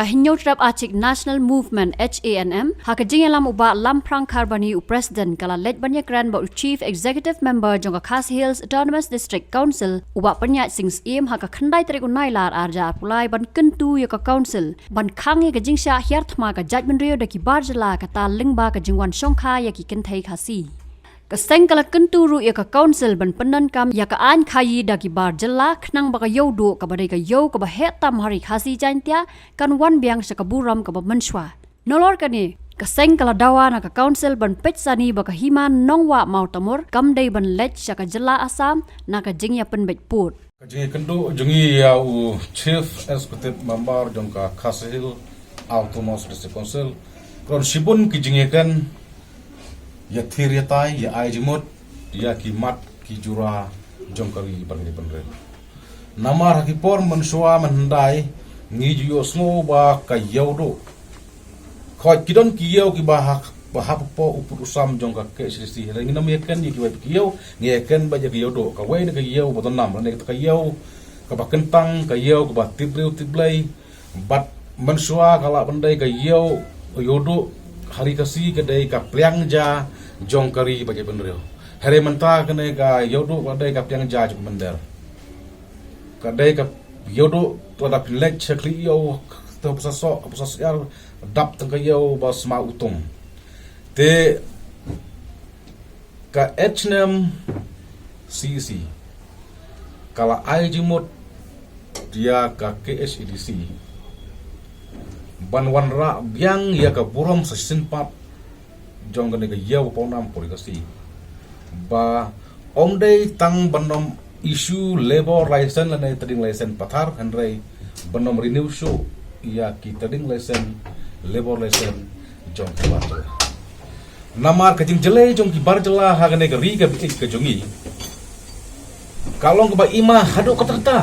hinyo trap achik National Movement HANM haka jingelam uba lamprang kharbani president kala let banya kran ba chief executive member jonga Khas Hills Autonomous District Council uba panya sings im haka khandai trek unai lar arja pulai ban kentu ya ka council ban khangi ka jingsha hyarthma ka judgment rio da ki barjala ka ta lingba ka jingwan shongkha ya ki kenthai khasi kaseng kala kenturu ya ka council ban penan kam ya ka an khayi da ki bar jala khnang ba ka yodo ka badai ka yo ka ba hetam hari khasi jantia kan wan biang sakaburam ka ba manswa nolor ka ni kaseng kala dawa na ka council ban petsani ba ka himan nongwa mautamur kam dei ban lech saka jala asam na ka jingya pen put Jingi kendu jungi ya u chief executive member jongka Khas Hills Autonomous District Council kron sibun ki jingi kan ya thiriatai ya aijimot ya kimat ki jura jongkari bangni penre namar hakipor mansua mandai ngi juyo sno ba ka yaudo khoi kidon kiyau ki bahak bahap po uput usam jongka ke sisi ngi nam yeken ki wai kiyau ngi yeken ba ya yaudo ka wai ka yau boton nam ne ka yau ka ba kentang ka yau ka ba tibriu tiblai bat mansua kala pandai ka yau yodo hari kasi kedai ka priang ja jongkari bagi penrio hari menta kene ka yodo kadai ka priang ja mender kadai ka yodo to da pilek chekli yo to pusas yar dap tang yo bas ma utum te ka HNM CC kala aijimot dia ka KSEDC banwan ra biang ya ka buram sa sinpat jong gane ka yaw ponam polikasi ba omdei tang banom issue labor license lane trading license pathar hanrei banom renew show ya ki trading license labor license jong ka namar ka jing jele jong ki barjala ha gane ka ri ka bi ka jongi kalong ka ba ima hado ka tata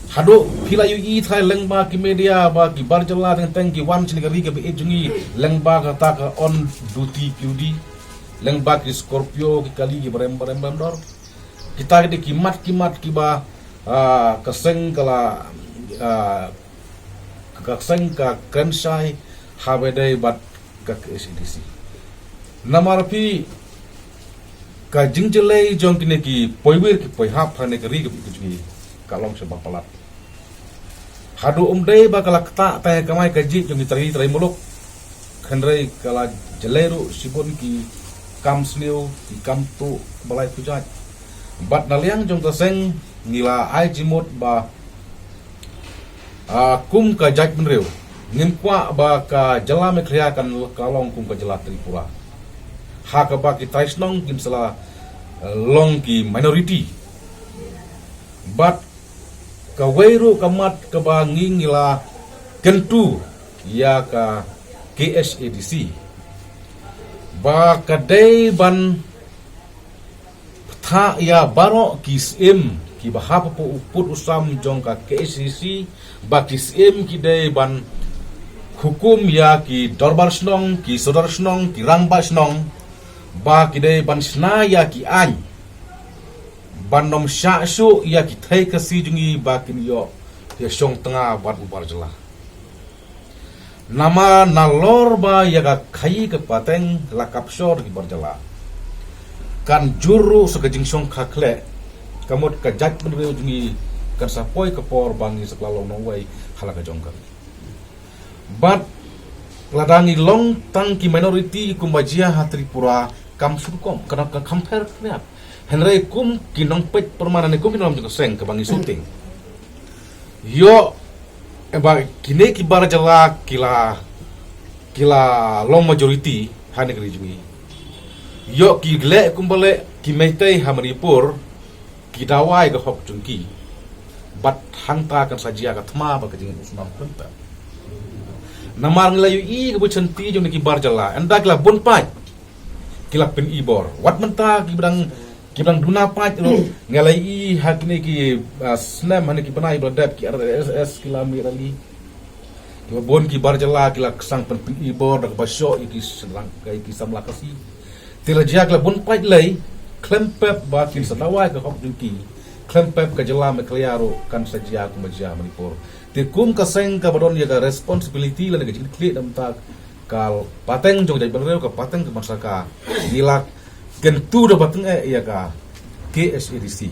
hado pila yu i thai lengba ki media ba ki barjala teng teng ki wan chini gari ka be jungi lengba ka ta ka on duty QD lengba ki Scorpio ki kali ki barem dor kita ki kimat ki ba kaseng kala kaseng ka krensai habedai bat ka SDC namarapi ka jingjele jong kine ki poiwer ki poihap hane gari ka jungi kalong sebab palat hadu umdei bakala kta ta kamai kaji jong trai muluk khandrei kala jeleru sibon ki kamsliu ki kamtu balai pujat bat naliang jong taseng ngila ai jimot ba kum ka jaj menreu ngimkwa ba ka jala me khria kan kalong kum ka jala tripura ha ka ba ki taisnong kim sala long ki minority but kawairu kamat kabanging ila kentu ya ka KSEDC ba kadai ban tha ya baro kisim ki bahap po uput usam jong ka KSEDC ba kisim ki dai ban hukum ya ki dorbar snong ki sodar snong ki rangba snong ba ki dai ban sna ya ki an banom syashu ya kitai kasi jungi bakin yo ya syong tengah bat ubar jela nama nalor ba ya ka khai ke pateng lakap syor ki barjala kan juru sekejing syong khakle kamut ka jat menreu jungi kan sapoi ke por bangi seklalong nongwai halaka jongkar bat ladangi long tang ki minority kumbajia hatripura kam surkom kana ka compare kniap Henry kum kinong pet permanen kum kinong juga seng ke bangi syuting. Yo eba kini kibar jala kila long majority hane kali jungi. Yo kigle kumbale kimetei hamaripur kidawai ke hok jungki. Bat hangta kan sajia ka thma ba kajing usnam kunta. Namar ngelayu i ke bucenti jung kibar jala. Enda kila bunpai. Kila pen ibor. Wat menta kibang duna pat lo ngalai i hakne ki slam hane ki banai bladap ki RSS kila mirali ki bon ki barjala kila sang pen ibor dak basyo ki sedang kai ki samla kasi tila jak la bon pat lai klempep ba ki sadawai ka hok duki klempep ke jela me kliaro kan sajia ku majia Manipur ti kum ka seng ka badon ya ka responsibility la ga jing kli dam tak kal pateng jong jai benreu ka pateng ke masyarakat nilak kentu da pateng ya ka KSADC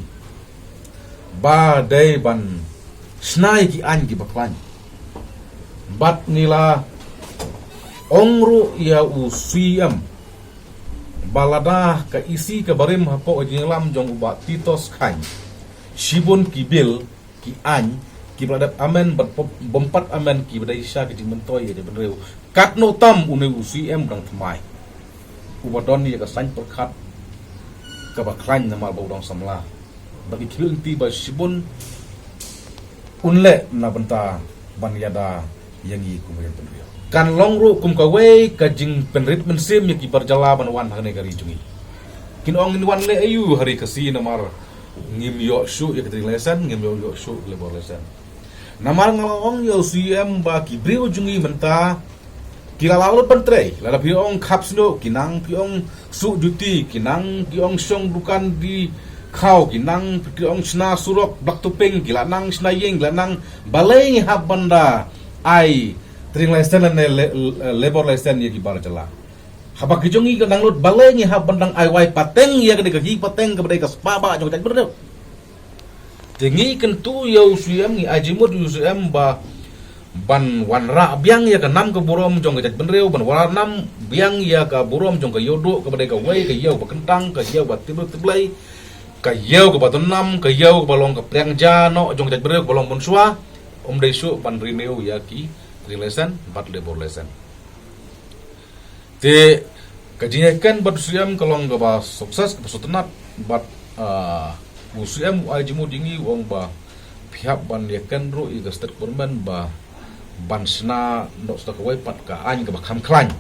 ba dai ban snai ki an ki baklan bat nila ongru ya usiem balada ka isi ka barim hapo ojinlam jong uba titos kan shibun ki bil ki an ki beradat amen bompat amen ki badai isya ki jimentoy ya benreu katno tam une usiem dang tmai ubadon ya ka san perkat ka baklan namal baudang samla bagi kibil ti ba shibun unle na benta banyada yangi kumayan benreu kan longru kum kawai kajing penrit mensim ya ki berjala banwan hane gari jungi kinong ni wan le ayu hari kasi namar ngim yo shu ya ketri lesson ngim yo shu lebor lesson namar ngalong yo CM ba ki brio jungi menta kila lalu pentre lada piong kapsno kinang piong su duty kinang piong song bukan di kau kinang piong sna surok blak tuping kila nang sna yeng kila nang balai hab banda ai tring lesson dan labor lesson ya ki bar jala haba kijongi ka nanglut balai ni hab bandang ai wai pateng ya ka gi pateng ka badai ka spaba jong tak berdeu tengi kentu yo suam ni ajimut UCM ba ban wanra biang ya ka nam ka burom jong ka benreu ban wara nam biang ya ka burom jong ka yodo ka badai ka wai ka yau ba kentang ka yau ba tibul tiblai ka yau ka batun nam ka yau ka balong ka priang jano jong ka benreu balong bonsua desu ban renew ya ki lesson bat labor lesson te kajikan bat usiam kalong ga ba sukses ke sutenat bat usiam ajimu dingi wong ba pihak ban yakan ru i state government ba ban sna no stok wai pat ka an ga ba kham klan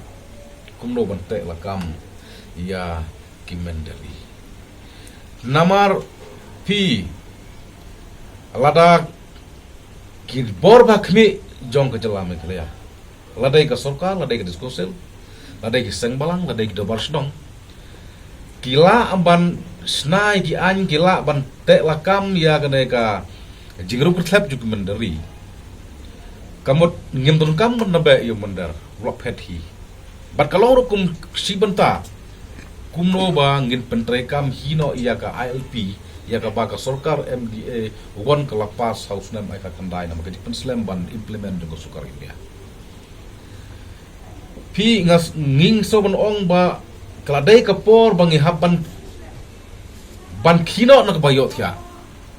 kum no ban te lakam ya kimendali namar pi lada ki bor ba khmi jong ke jela me klia ladai ka sorkar ladai ka diskusil ladai ki sengbalang ladai ki dobar sedong kila amban snai ki an kila ban te lakam ya kene ka jingru kertlap juk menderi kamut ngim tun kam nabe yo mender lop hethi bat kalau rukum si benta kumno ba ngin pentrekam hino iya ka ILP ya ka baka sorkar MDA won ka lapas house nam ai ka kandai nam ka penslam ban implement jong sukar India pi ngas nging so ban ong ba kladai ka por bangi haban ban kino na ka bayot ya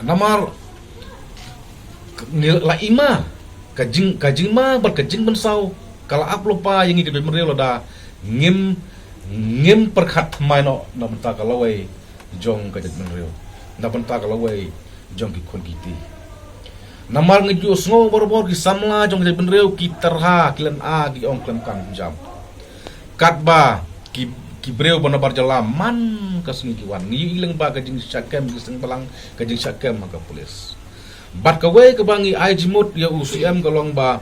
namar la ima kajing ma bar kajing bensau kala aplo pa yang ikut merelo da ngim perkhat mai no na benta kalawai jong ka merelo na benta kalawai jong ki kon kiti namar ngeju sngo bor ki samla jong ka benreu ki terha kilen a ki ong klem kang jam katba ki breu bona bar jala man kasni ki wan ngi ileng ba kajing sakem ki seng balang kajing sakem maka polis bat kawai kebangi ajimut ya UCM kalong ba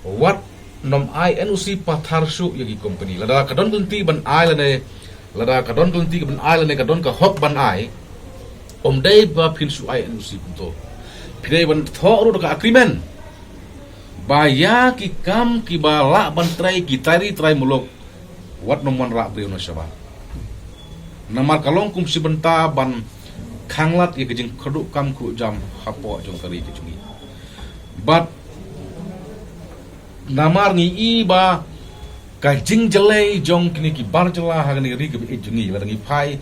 wat nom ai NUC patharsu ya ki company lada kadon tunti ban ai lane lada kadon tunti ban ai lane kadon ka hok ban ai dai ba pinsu ai NUC punto pidai ban thoru ka agreement ba ya ki kam ki bala ban trai ki try muluk wat nom wan ra breu na syaba namar kalong kum si benta ban khanglat ya kejing keduk kam ku jam hapo jong kari kejungi but namar ngi iba kajing jelai jong kini ki bar jela hagani ri ke jungi la ngi pai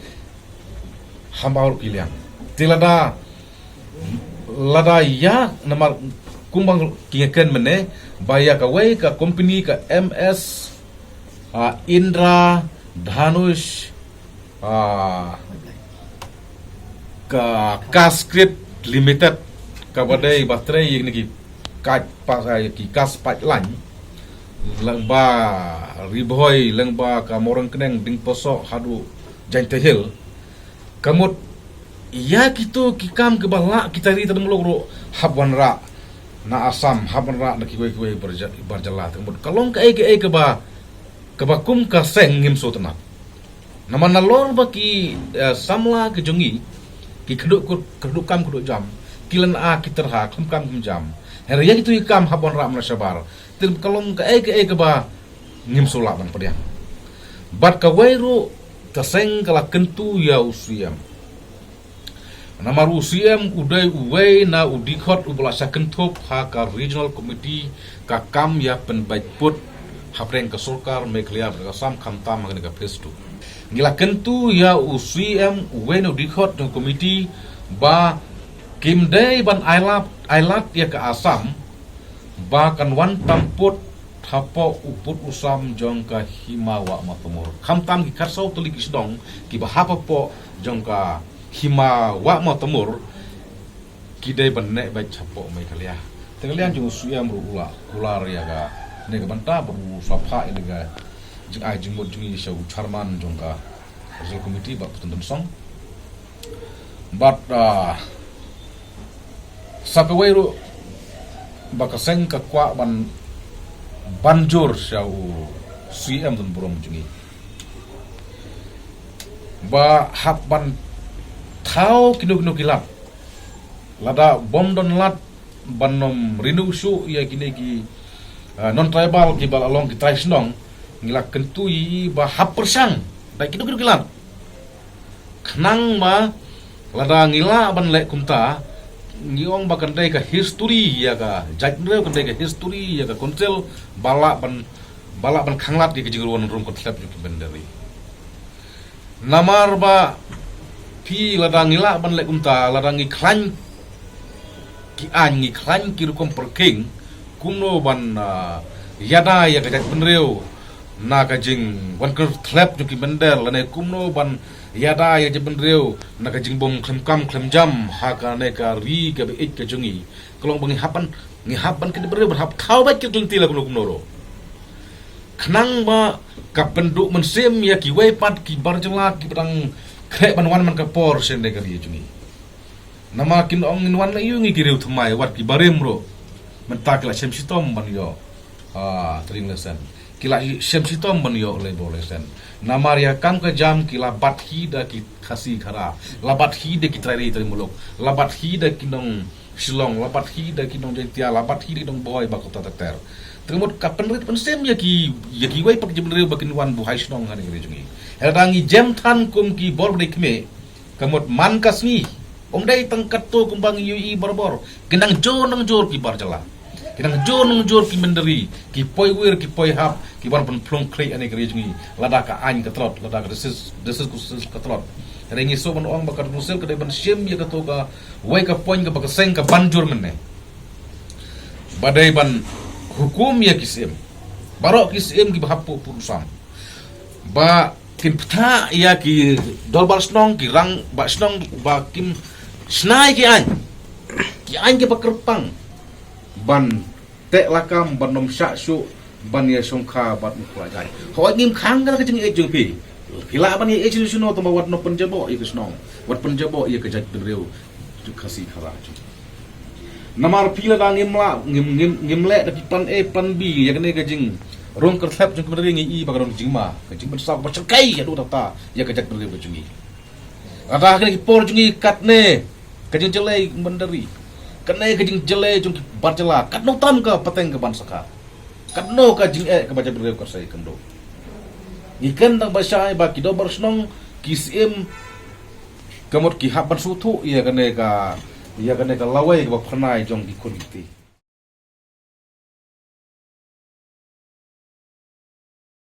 hambaur pilihan tilada lada ya namar kumbang kingeken mene baya ka wei ka company ka MS Indra Dhanush ka Kaskrip Limited kabadai baterai yang ni kat pasai ki kas pipeline lengba riboy lengba ka morang keneng ding posok hadu jainte hill kamut iya kitu kikam ke bala kita ri tadmulok ro habwan ra na asam habwan ra na kiwe barjala kamut kalong ka ke ba kum ka seng ngim sotna naman nalor ba ki samla ke jungi ki keduk kam keduk jam kilan a kiterha kam jam her ya itu ikam habon ram na sabar til kalong ka ke ba ngim sulak ban padiang bat ka wairu kaseng kala kentu ya usiam namar usiam udai uwei na udikot ubala sakentop ha ka regional committee ka kam ya pen baik put hapreng ka sulkar meklia ka sam kam tam ngene ka festu ngila kentu ya usiam uwei na udikot ng committee ba kimdei ban ailat ya ka asam ba kan wan tamput hapo uput usam jongka himawa matumur kamtam ki karsau tulik isdong ki bahapa po jongka himawa matumur kidai banne ba chapo mai kalia tengalian jung suyam rula ular ya ga nega banta beru sapha ini ga jing ai jing mod jing shau charman jongka hasil komiti ba putun song but sakawairu bakaseng ka kwa banjur syau CM dan burom jungi ba habban thau kinu kilat lada bom don lat banom rinu su ya kini ki non tribal ki balalong ki traisnong ngilak kentui ba hap persang dai kinu kilat khnang ma lada ngila ban le kumta ngiong bakan dai ka history ya ka jatnre kan dai ka history ya ka kontel balak ban khanglat di kejingruan rum ko tlap juk bendari namar ba pi ladang ila ban le kumta ladang ngi khlan ki an ngi khlan ki rukom perking kumno ban yada ya ka jat benreu na ka jing wan ko tlap juk bender lane kumno ban yada ya je benreu na ka jing bom klem jam ha ka ne ka ri ka be ik ka jungi kolong bangi hapan ke benreu berhap thau ba ke klenti la kumno ro khnang ba ka penduk mensim ya ki wei pat ki barjela ki pedang kre banwan man ka por sen de ka ri jungi nama kin ong inwan la yungi ki reu thmai wat ki barem ro mentak la sem sitom ban yo tring lesen kila sem sitom ban yo le bo lesen namar ya kam ka jam kila bat hi da ki khasi khara labat hi de ki trai trai mulok labat hi da ki nong Shillong labat hi da ki nong jentia labat hi di nong boy ba kota ter termot kapen rit pensem ya ki wai pak jemre bakin wan bu hai snong ngani jungi hedangi jem than kum ki bor de kme kamot man kasni dai tangkat to kumbang yui borbor kenang jo nang jor ki bar jala kenang jo nang jor ki menderi ki poi wir ki poi hap ki wan pun plong klei ane kri jungi lada ka an ka trot lada ka desis kusis ka trot rengi so ban ong bakar musel ka ban shem ya ka to ka wai ka poin ka bakaseng ka banjur menne badai ban hukum ya kisim barok kisim ki bahap pusam ba kin pta ya ki dolbal snong ki rang ba snong ba kim snai ki an ki pakerpang ban te lakam banom sya su ban ya songkha bat muklajai ho ngim khang ka jing e jung pi kila ban ye eju suno to wat no penjabo i snong wat penjabo ye ka jat bereu tu khasi khara namar pila da ngim le da pan a pan b ya kene ka jing rong ka thlap jung ka ngi i ba rong jing ma ka jing ban sa ba chakai ya do ta ya ka jat bereu ka jungi ada kene ki por jungi katne ka jing jelai mandari kene ka jing jelai jung bat jela kat no tam ka pateng ka ban saka kat no ka jing ka ba jat bereu ka sai kendo ikan tang basai ba ki do barsnong kisim kamot ki haban sutu ia kane ka lawai ka phanai jong ki kuliti